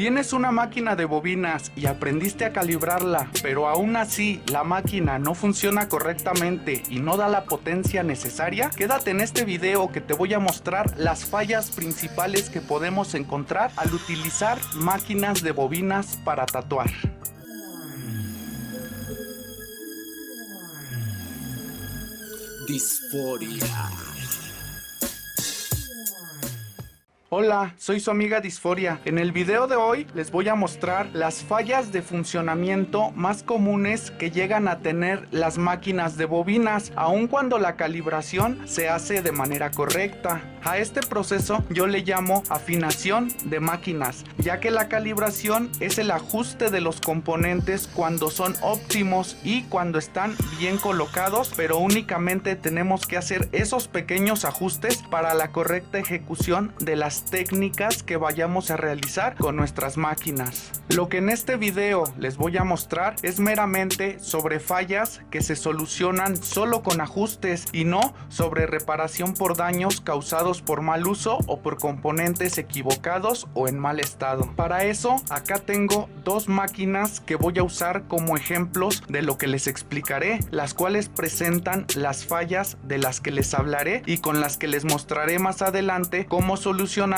¿Tienes una máquina de bobinas y aprendiste a calibrarla, pero aún así la máquina no funciona correctamente y no da la potencia necesaria? Quédate en este video que te voy a mostrar las fallas principales que podemos encontrar al utilizar máquinas de bobinas para tatuar. Disforia. Hola, soy su amiga Disforia. En el video de hoy les voy a mostrar las fallas de funcionamiento más comunes que llegan a tener las máquinas de bobinas, aun cuando la calibración se hace de manera correcta. A este proceso yo le llamo afinación de máquinas, ya que la calibración es el ajuste de los componentes cuando son óptimos y cuando están bien colocados, pero únicamente tenemos que hacer esos pequeños ajustes para la correcta ejecución de las técnicas que vayamos a realizar con nuestras máquinas. Lo que en este video les voy a mostrar es meramente sobre fallas que se solucionan solo con ajustes y no sobre reparación por daños causados por mal uso o por componentes equivocados o en mal estado. Para eso acá tengo dos máquinas que voy a usar como ejemplos de lo que les explicaré, las cuales presentan las fallas de las que les hablaré y con las que les mostraré más adelante cómo solucionarlas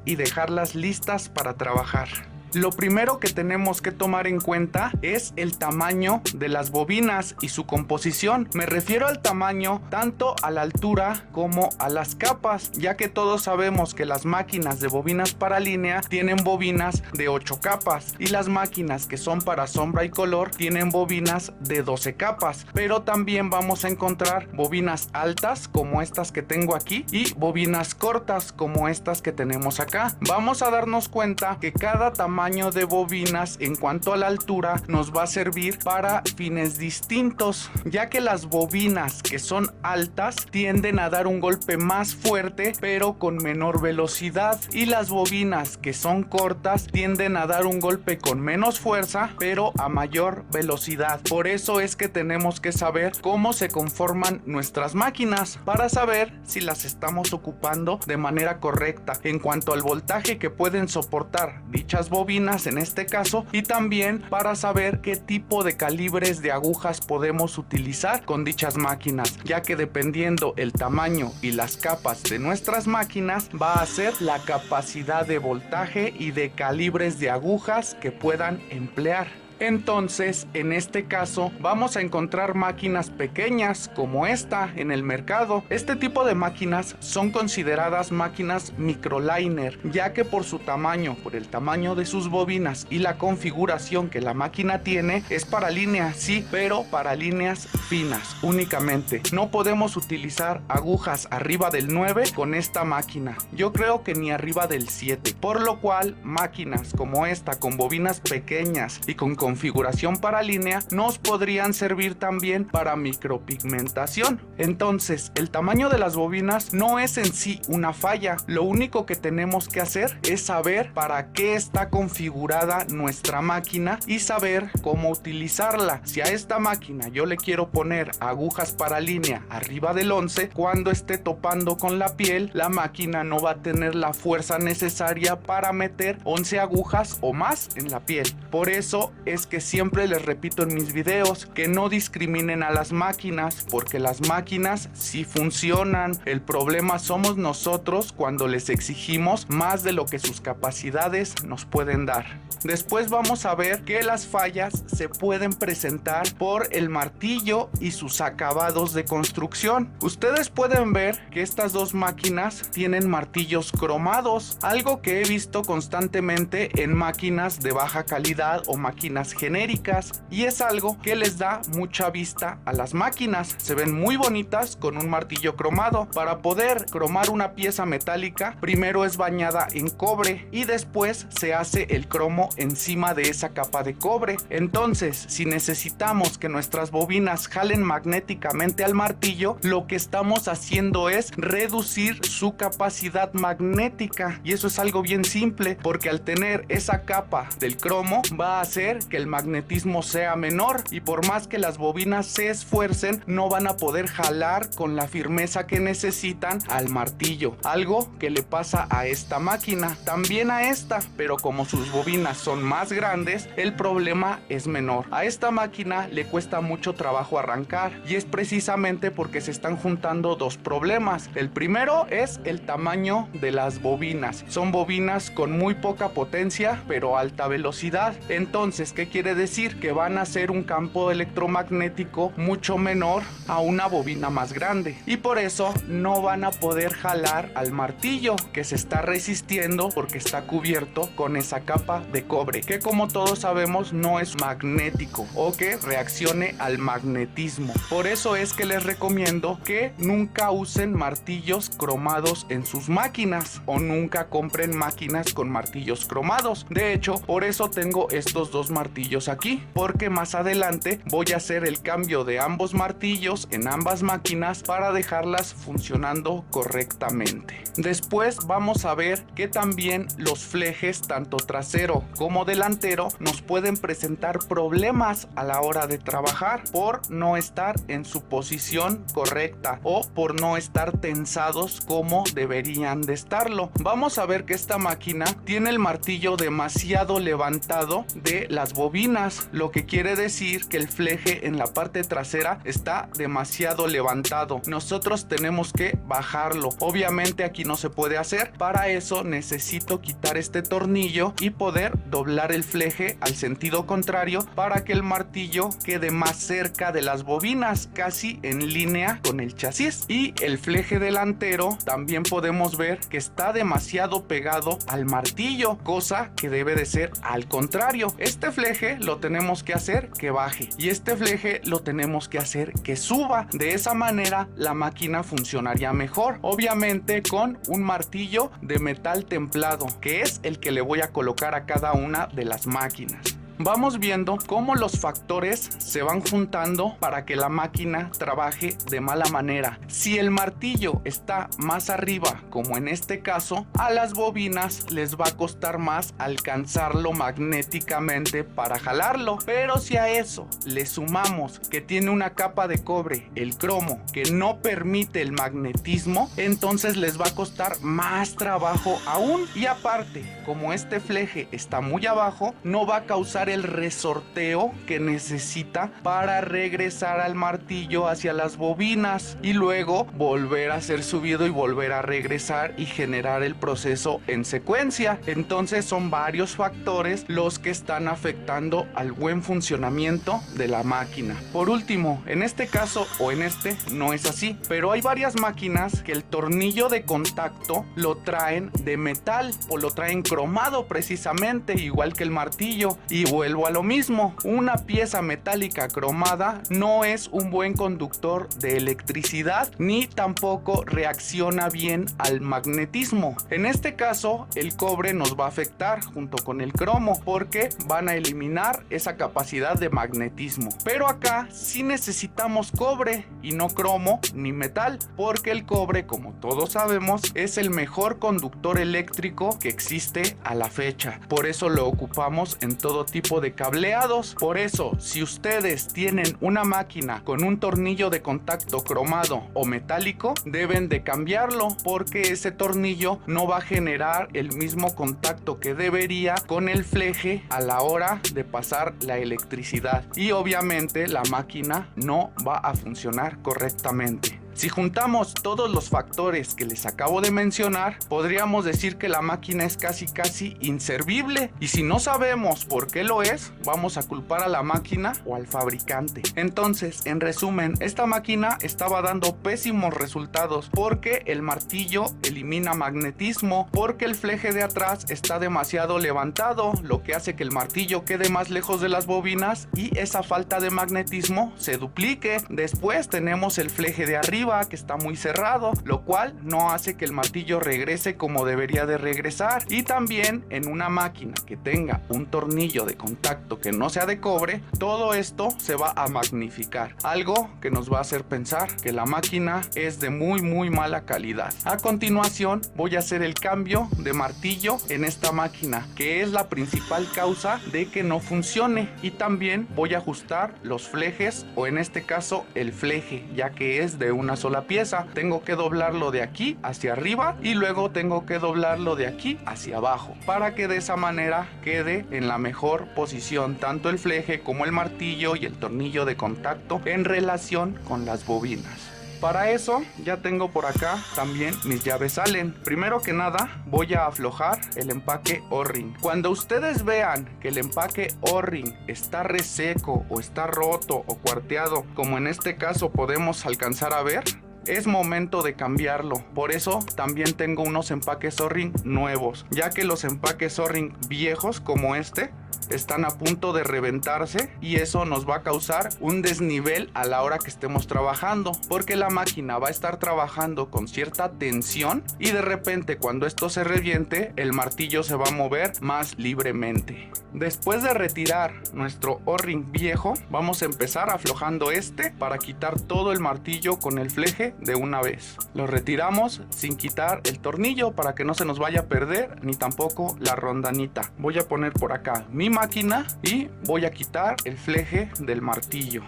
y dejarlas listas para trabajar. Lo primero que tenemos que tomar en cuenta es el tamaño de las bobinas y su composición. Me refiero al tamaño tanto a la altura como a las capas, ya que todos sabemos que las máquinas de bobinas para línea tienen bobinas de 8 capas y las máquinas que son para sombra y color tienen bobinas de 12 capas, pero también vamos a encontrar bobinas altas como estas que tengo aquí y bobinas cortas como estas que tenemos acá. Vamos a darnos cuenta que cada tamaño de bobinas en cuanto a la altura nos va a servir para fines distintos, ya que las bobinas que son altas tienden a dar un golpe más fuerte pero con menor velocidad, y las bobinas que son cortas tienden a dar un golpe con menos fuerza pero a mayor velocidad. Por eso es que tenemos que saber cómo se conforman nuestras máquinas para saber si las estamos ocupando de manera correcta en cuanto al voltaje que pueden soportar dichas bobinas en este caso, y también para saber qué tipo de calibres de agujas podemos utilizar con dichas máquinas, ya que dependiendo el tamaño y las capas de nuestras máquinas va a ser la capacidad de voltaje y de calibres de agujas que puedan emplear. Entonces, en este caso, vamos a encontrar máquinas pequeñas como esta en el mercado. Este tipo de máquinas son consideradas máquinas microliner, ya que por su tamaño, por el tamaño de sus bobinas y la configuración que la máquina tiene, es para línea, sí, pero para líneas finas únicamente. No podemos utilizar agujas arriba del 9 con esta máquina. Yo creo que ni arriba del 7, por lo cual máquinas como esta con bobinas pequeñas y con configuración para línea nos podrían servir también para micropigmentación. Entonces, el tamaño de las bobinas no es en sí una falla. Lo único que tenemos que hacer es saber para qué está configurada nuestra máquina y saber cómo utilizarla. Si a esta máquina yo le quiero poner agujas para línea arriba del 11, cuando esté topando con la piel, la máquina no va a tener la fuerza necesaria para meter 11 agujas o más en la piel. Por eso es que siempre les repito en mis videos que no discriminen a las máquinas, porque las máquinas sí funcionan. El problema somos nosotros cuando les exigimos más de lo que sus capacidades nos pueden dar. Después vamos a ver que las fallas se pueden presentar por el martillo y sus acabados de construcción. Ustedes pueden ver que estas dos máquinas tienen martillos cromados, algo que he visto constantemente en máquinas de baja calidad o máquinas genéricas, y es algo que les da mucha vista a las máquinas. Se ven muy bonitas con un martillo cromado. Para poder cromar una pieza metálica, primero es bañada en cobre y después se hace el cromo encima de esa capa de cobre. Entonces, si necesitamos que nuestras bobinas jalen magnéticamente al martillo, lo que estamos haciendo es reducir su capacidad magnética, y eso es algo bien simple, porque al tener esa capa del cromo va a hacer que que el magnetismo sea menor y por más que las bobinas se esfuercen, no van a poder jalar con la firmeza que necesitan al martillo. Algo que le pasa a esta máquina, también a esta, pero como sus bobinas son más grandes, el problema es menor. A esta máquina le cuesta mucho trabajo arrancar y es precisamente porque se están juntando dos problemas. El primero es el tamaño de las bobinas. Son bobinas con muy poca potencia pero alta velocidad. Entonces, ¿qué quiere decir? Que van a hacer un campo electromagnético mucho menor a una bobina más grande y por eso no van a poder jalar al martillo, que se está resistiendo porque está cubierto con esa capa de cobre, que como todos sabemos no es magnético o que reaccione al magnetismo. Por eso es que les recomiendo que nunca usen martillos cromados en sus máquinas o nunca compren máquinas con martillos cromados. De hecho, por eso tengo estos dos martillos aquí, porque más adelante voy a hacer el cambio de ambos martillos en ambas máquinas para dejarlas funcionando correctamente. Después vamos a ver que también los flejes, tanto trasero como delantero, nos pueden presentar problemas a la hora de trabajar por no estar en su posición correcta o por no estar tensados como deberían de estarlo. Vamos a ver que esta máquina tiene el martillo demasiado levantado de las bobinas, lo que quiere decir que el fleje en la parte trasera está demasiado levantado. Nosotros tenemos que bajarlo. Obviamente aquí no se puede hacer. Para eso necesito quitar este tornillo y poder doblar el fleje al sentido contrario para que el martillo quede más cerca de las bobinas, casi en línea con el chasis. Y el fleje delantero también podemos ver que está demasiado pegado al martillo, cosa que debe de ser al contrario. Este fleje lo tenemos que hacer que baje y este fleje lo tenemos que hacer que suba. De esa manera la máquina funcionaría mejor, obviamente con un martillo de metal templado, que es el que le voy a colocar a cada una de las máquinas. Vamos viendo cómo los factores se van juntando para que la máquina trabaje de mala manera. Si el martillo está más arriba, como en este caso, a las bobinas les va a costar más alcanzarlo magnéticamente para jalarlo. Pero si a eso le sumamos que tiene una capa de cobre, el cromo, que no permite el magnetismo, entonces les va a costar más trabajo aún. Y aparte, como este fleje está muy abajo, no va a causar el resorteo que necesita para regresar al martillo hacia las bobinas y luego volver a ser subido y volver a regresar y generar el proceso en secuencia. Entonces son varios factores los que están afectando al buen funcionamiento de la máquina. Por último, en este caso o en este no es así, pero hay varias máquinas que el tornillo de contacto lo traen de metal o lo traen cromado precisamente, igual que el martillo. Y vuelvo a lo mismo, una pieza metálica cromada no es un buen conductor de electricidad ni tampoco reacciona bien al magnetismo. En este caso, el cobre nos va a afectar junto con el cromo porque van a eliminar esa capacidad de magnetismo. Pero acá sí necesitamos cobre y no cromo ni metal, porque el cobre, como todos sabemos, es el mejor conductor eléctrico que existe a la fecha. Por eso lo ocupamos en todo tipo de cableados. Por eso, si ustedes tienen una máquina con un tornillo de contacto cromado o metálico, deben de cambiarlo, porque ese tornillo no va a generar el mismo contacto que debería con el fleje a la hora de pasar la electricidad y obviamente la máquina no va a funcionar correctamente. Si juntamos todos los factores que les acabo de mencionar, podríamos decir que la máquina es casi inservible, y si no sabemos por qué lo es, vamos a culpar a la máquina o al fabricante. Entonces, en resumen, esta máquina estaba dando pésimos resultados porque el martillo elimina magnetismo, porque el fleje de atrás está demasiado levantado, lo que hace que el martillo quede más lejos de las bobinas y esa falta de magnetismo se duplique. Después tenemos el fleje de arriba, arriba que está muy cerrado, lo cual no hace que el martillo regrese como debería de regresar. Y también en una máquina que tenga un tornillo de contacto que no sea de cobre, todo esto se va a magnificar, algo que nos va a hacer pensar que la máquina es de muy mala calidad. A continuación voy a hacer el cambio de martillo en esta máquina, que es la principal causa de que no funcione, y también voy a ajustar los flejes, o en este caso el fleje, ya que es de una sola pieza. Tengo que doblarlo de aquí hacia arriba y luego tengo que doblarlo de aquí hacia abajo, para que de esa manera quede en la mejor posición tanto el fleje como el martillo y el tornillo de contacto en relación con las bobinas. Para eso ya tengo por acá también mis llaves Allen. Primero que nada voy a aflojar el empaque O-ring. Cuando ustedes vean que el empaque O-ring está reseco o está roto o cuarteado, como en este caso podemos alcanzar a ver, es momento de cambiarlo. Por eso también tengo unos empaques O-ring nuevos, ya que los empaques O-ring viejos como este están a punto de reventarse, y eso nos va a causar un desnivel a la hora que estemos trabajando, porque la máquina va a estar trabajando con cierta tensión y de repente cuando esto se reviente el martillo se va a mover más libremente. Después de retirar nuestro O-ring viejo, vamos a empezar aflojando este para quitar todo el martillo con el fleje de una vez. Lo retiramos sin quitar el tornillo para que no se nos vaya a perder ni tampoco la rondanita. Voy a poner por acá mi máquina y voy a quitar el fleje del martillo.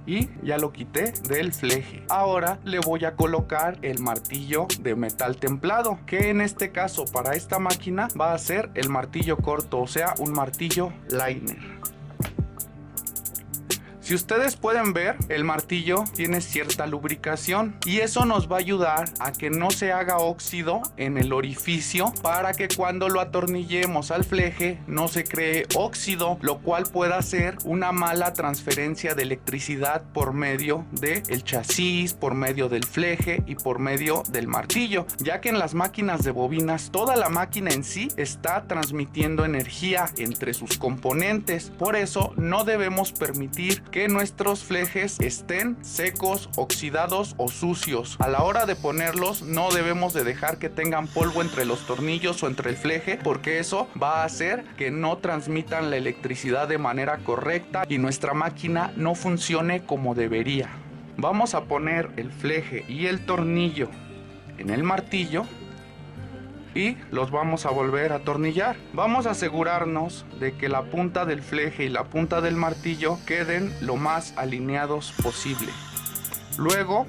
Y ya lo quité del fleje. Ahora le voy a colocar el martillo de metal templado, que en este caso para esta máquina va a ser el martillo corto, o sea, un martillo liner. Si ustedes pueden ver, el martillo tiene cierta lubricación y eso nos va a ayudar a que no se haga óxido en el orificio, para que cuando lo atornillemos al fleje no se cree óxido, lo cual pueda hacer una mala transferencia de electricidad por medio del chasis, por medio del fleje y por medio del martillo, ya que en las máquinas de bobinas toda la máquina en sí está transmitiendo energía entre sus componentes. Por eso no debemos permitir que nuestros flejes estén secos, oxidados o sucios. A la hora de ponerlos no debemos de dejar que tengan polvo entre los tornillos o entre el fleje, porque eso va a hacer que no transmitan la electricidad de manera correcta y nuestra máquina no funcione como debería. Vamos a poner el fleje y el tornillo en el martillo y los vamos a volver a atornillar. Vamos a asegurarnos de que la punta del fleje y la punta del martillo queden lo más alineados posible. Luego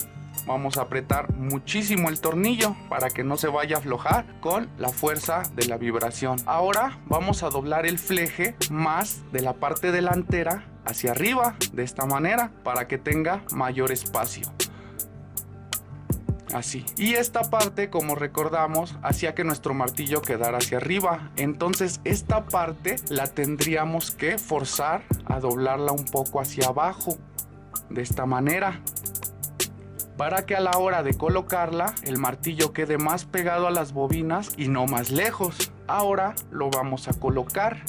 vamos a apretar muchísimo el tornillo para que no se vaya a aflojar con la fuerza de la vibración. Ahora vamos a doblar el fleje más de la parte delantera hacia arriba, de esta manera, para que tenga mayor espacio. Así. Y esta parte, como recordamos, hacía que nuestro martillo quedara hacia arriba. Entonces esta parte la tendríamos que forzar a doblarla un poco hacia abajo, de esta manera, para que a la hora de colocarla el martillo quede más pegado a las bobinas y no más lejos. Ahora lo vamos a colocar.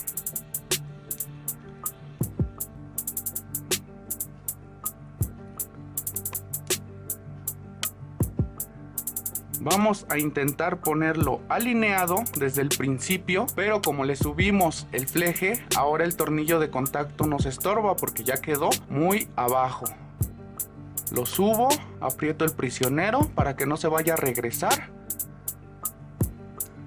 Vamos a intentar ponerlo alineado desde el principio, pero como le subimos el fleje, ahora el tornillo de contacto nos estorba porque ya quedó muy abajo. Lo subo, aprieto el prisionero para que no se vaya a regresar.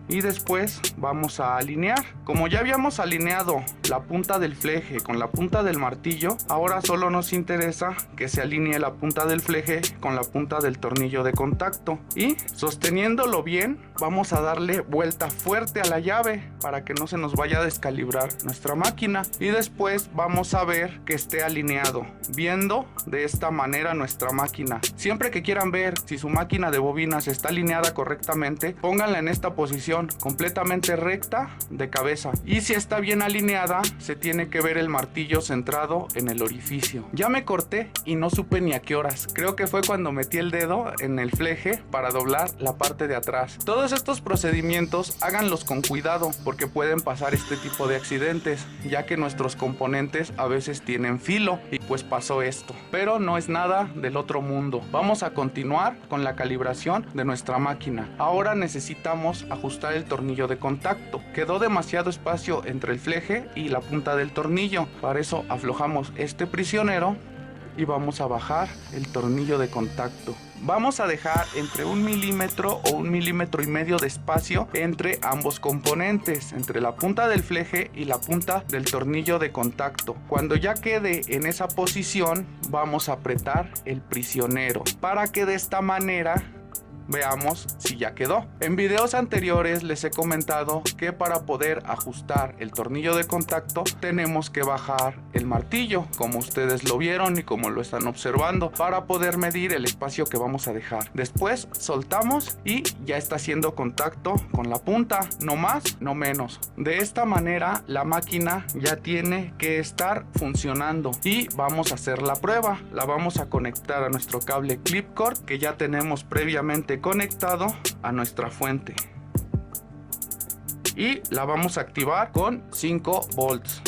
Y después vamos a alinear. Como ya habíamos alineado la punta del fleje con la punta del martillo, ahora solo nos interesa que se alinee la punta del fleje con la punta del tornillo de contacto. Y sosteniéndolo bien, vamos a darle vuelta fuerte a la llave para que no se nos vaya a descalibrar nuestra máquina. Y después vamos a ver que esté alineado, viendo de esta manera nuestra máquina. Siempre que quieran ver si su máquina de bobinas está alineada correctamente, pónganla en esta posición posición completamente recta de cabeza, y si está bien alineada se tiene que ver el martillo centrado en el orificio. Ya me corté y no supe ni a qué horas. Creo que fue cuando metí el dedo en el fleje para doblar la parte de atrás. Todos estos procedimientos háganlos con cuidado porque pueden pasar este tipo de accidentes, ya que nuestros componentes a veces tienen filo y pues pasó esto. Pero no es nada del otro mundo. Vamos a continuar con la calibración de nuestra máquina. Ahora necesitamos ajustar el tornillo de contacto. Quedó demasiado espacio entre el fleje y la punta del tornillo. Para eso aflojamos este prisionero y vamos a bajar el tornillo de contacto. Vamos a dejar entre 1 milímetro o 1,5 milímetros de espacio entre ambos componentes, entre la punta del fleje y la punta del tornillo de contacto. Cuando ya quede en esa posición, vamos a apretar el prisionero para que de esta manera veamos si ya quedó. En videos anteriores les he comentado que para poder ajustar el tornillo de contacto tenemos que bajar el martillo, como ustedes lo vieron y como lo están observando, para poder medir el espacio que vamos a dejar. Después soltamos y ya está haciendo contacto con la punta, no más, no menos. De esta manera la máquina ya tiene que estar funcionando y vamos a hacer la prueba. La vamos a conectar a nuestro cable clip cord que ya tenemos previamente conectado a nuestra fuente y la vamos a activar con 5 volts.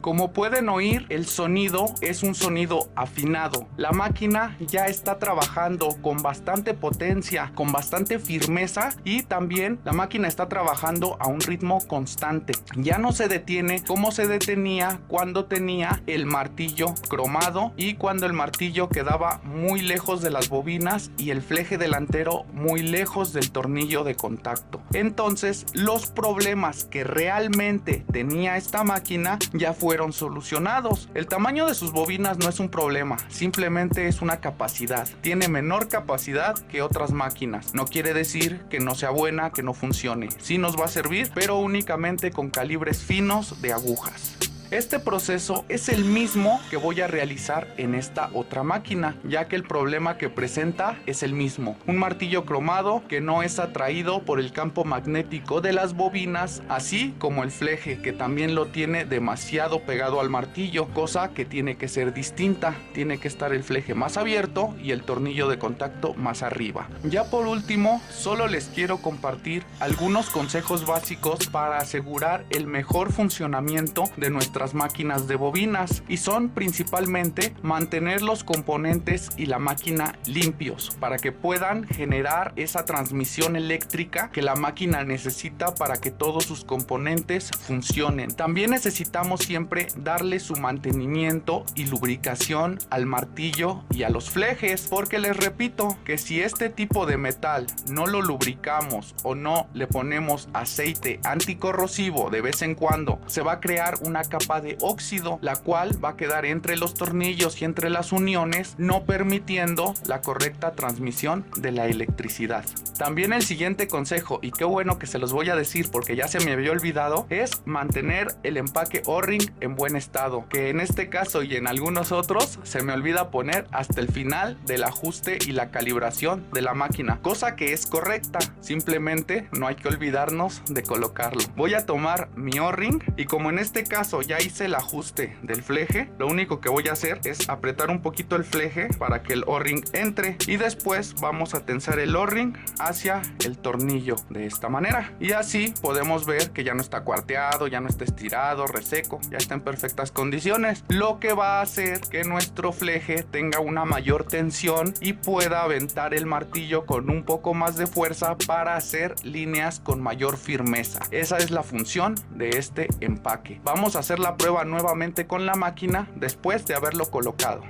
Como pueden oír, el sonido es un sonido afinado. La máquina ya está trabajando con bastante potencia, con bastante firmeza, y también la máquina está trabajando a un ritmo constante. Ya no se detiene como se detenía cuando tenía el martillo cromado y cuando el martillo quedaba muy lejos de las bobinas y el fleje delantero muy lejos del tornillo de contacto. Entonces, los problemas que realmente tenía esta máquina ya fueron solucionados. El tamaño de sus bobinas no es un problema, simplemente es una capacidad. Tiene menor capacidad que otras máquinas. No quiere decir que no sea buena, que no funcione. Sí nos va a servir, pero únicamente con calibres finos de agujas. Este proceso es el mismo que voy a realizar en esta otra máquina, ya que el problema que presenta es el mismo. Un martillo cromado que no es atraído por el campo magnético de las bobinas, así como el fleje, que también lo tiene demasiado pegado al martillo, cosa que tiene que ser distinta. Tiene que estar el fleje más abierto y el tornillo de contacto más arriba. Ya por último, solo les quiero compartir algunos consejos básicos para asegurar el mejor funcionamiento de nuestra máquinas de bobinas, y son principalmente mantener los componentes y la máquina limpios para que puedan generar esa transmisión eléctrica que la máquina necesita para que todos sus componentes funcionen. También necesitamos siempre darle su mantenimiento y lubricación al martillo y a los flejes, porque les repito que si este tipo de metal no lo lubricamos o no le ponemos aceite anticorrosivo de vez en cuando, se va a crear una capa de óxido, la cual va a quedar entre los tornillos y entre las uniones, no permitiendo la correcta transmisión de la electricidad. También el siguiente consejo, y qué bueno que se los voy a decir porque ya se me había olvidado, es mantener el empaque O-ring en buen estado, que en este caso y en algunos otros se me olvida poner hasta el final del ajuste y la calibración de la máquina, cosa que es correcta, simplemente no hay que olvidarnos de colocarlo. Voy a tomar mi O-ring y como en este caso ya hice el ajuste del fleje, lo único que voy a hacer es apretar un poquito el fleje para que el O-ring entre, y después vamos a tensar el O-ring hacia el tornillo de esta manera, y así podemos ver que ya no está cuarteado, ya no está estirado, reseco, ya está en perfectas condiciones, lo que va a hacer que nuestro fleje tenga una mayor tensión y pueda aventar el martillo con un poco más de fuerza para hacer líneas con mayor firmeza. Esa es la función de este empaque. Vamos a hacer la prueba nuevamente con la máquina después de haberlo colocado.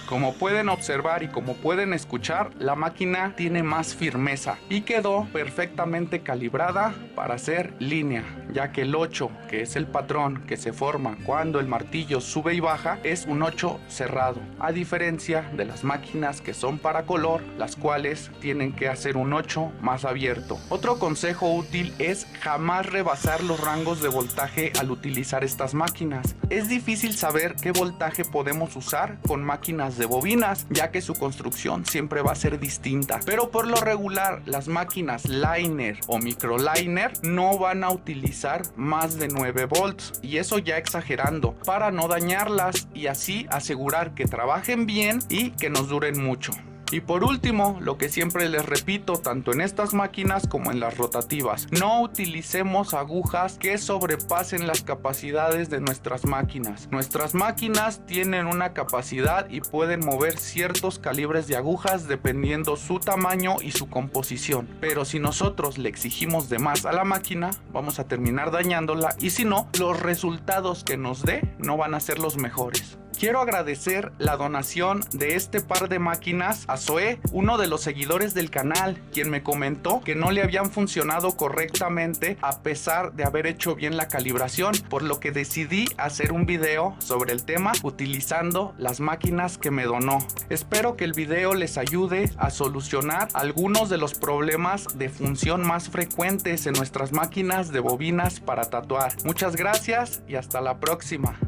Como pueden observar y como pueden escuchar, la máquina tiene más firmeza y quedó perfectamente calibrada para hacer línea, ya que el 8, que es el patrón que se forma cuando el martillo sube y baja, es un 8 cerrado, a diferencia de las máquinas que son para color, las cuales tienen que hacer un 8 más abierto. Otro consejo útil es jamás rebasar los rangos de voltaje al utilizar estas máquinas. Es difícil saber qué voltaje podemos usar con máquinas de bobinas, ya que su construcción siempre va a ser distinta, pero por lo regular las máquinas liner o microliner no van a utilizar más de 9 volts, y eso ya exagerando, para no dañarlas y así asegurar que trabajen bien y que nos duren mucho. Y por último, lo que siempre les repito, tanto en estas máquinas como en las rotativas, no utilicemos agujas que sobrepasen las capacidades de nuestras máquinas. Nuestras máquinas tienen una capacidad y pueden mover ciertos calibres de agujas dependiendo su tamaño y su composición. Pero si nosotros le exigimos de más a la máquina, vamos a terminar dañándola, y si no, los resultados que nos dé no van a ser los mejores. Quiero agradecer la donación de este par de máquinas a Zoé, uno de los seguidores del canal, quien me comentó que no le habían funcionado correctamente a pesar de haber hecho bien la calibración, por lo que decidí hacer un video sobre el tema utilizando las máquinas que me donó. Espero que el video les ayude a solucionar algunos de los problemas de función más frecuentes en nuestras máquinas de bobinas para tatuar. Muchas gracias y hasta la próxima.